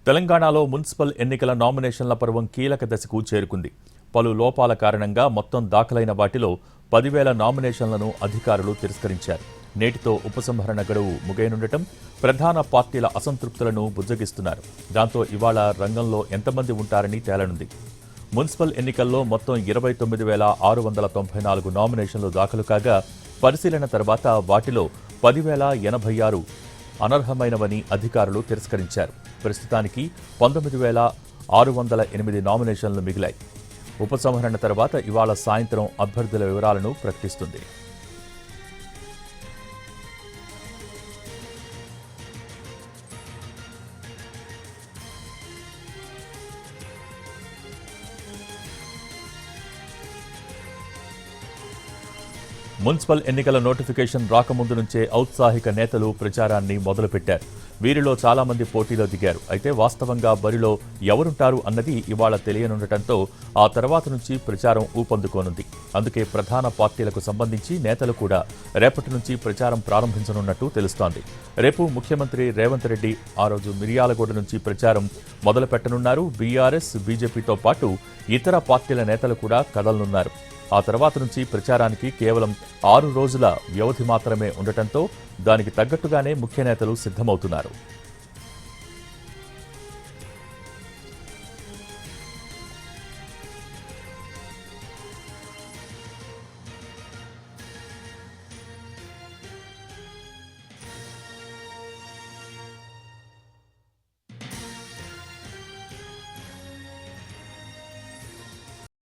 తెలంగాణలో మున్సిపల్ ఎన్నికల నామినేషన్ల పర్వం కీలక దశకు చేరుకుంది. పలు లోపాల కారణంగా మొత్తం దాఖలైన వాటిలో 10,000 నామినేషన్లను అధికారులు తిరస్కరించారు. నేటితో ఉపసంహరణ గడువు ముగియనుండటం ప్రధాన పార్టీల అసంతృప్తులను బుజ్జగిస్తున్నారు. దాంతో ఇవాళ రంగంలో ఎంతమంది ఉంటారని తేలనుంది. మున్సిపల్ ఎన్నికల్లో మొత్తం 29,694 నామినేషన్లు దాఖలు కాగా పరిశీలన తర్వాత వాటిలో 10,086 అనర్హమైనవని అధికారులు తిరస్కరించారు. ప్రస్తుతానికి 19,608 నామినేషన్లు మిగిలాయి. ఉపసంహరణ తర్వాత ఇవాళ సాయంత్రం అభ్యర్థుల వివరాలను ప్రకటిస్తుంది. మున్సిపల్ ఎన్నికల నోటిఫికేషన్ రాకముందు నుంచే ఔత్సాహిక నేతలు ప్రచారాన్ని మొదలుపెట్టారు. వీరిలో చాలా మంది పోటీలో దిగారు. అయితే వాస్తవంగా బరిలో ఎవరుంటారు అన్నది ఇవాళ తెలియనుండటంతో ఆ తర్వాత నుంచి ప్రచారం ఊపందుకోనుంది. అందుకే ప్రధాన పార్టీలకు సంబంధించి నేతలు కూడా రేపటి నుంచి ప్రచారం ప్రారంభించనున్నట్టు తెలుస్తోంది. రేపు ముఖ్యమంత్రి రేవంత్ రెడ్డి ఆ రోజు మిర్యాలగూడ నుంచి ప్రచారం మొదలుపెట్టనున్నారు. బీఆర్ఎస్, బీజేపీతో పాటు ఇతర పార్టీల నేతలు కూడా కదలనున్నారు. ఆ తర్వాత నుంచి ప్రచారానికి కేవలం 6 రోజుల వ్యవధి మాత్రమే ఉండటంతో దానికి తగ్గట్టుగానే ముఖ్య నేతలు సిద్ధమవుతున్నారు.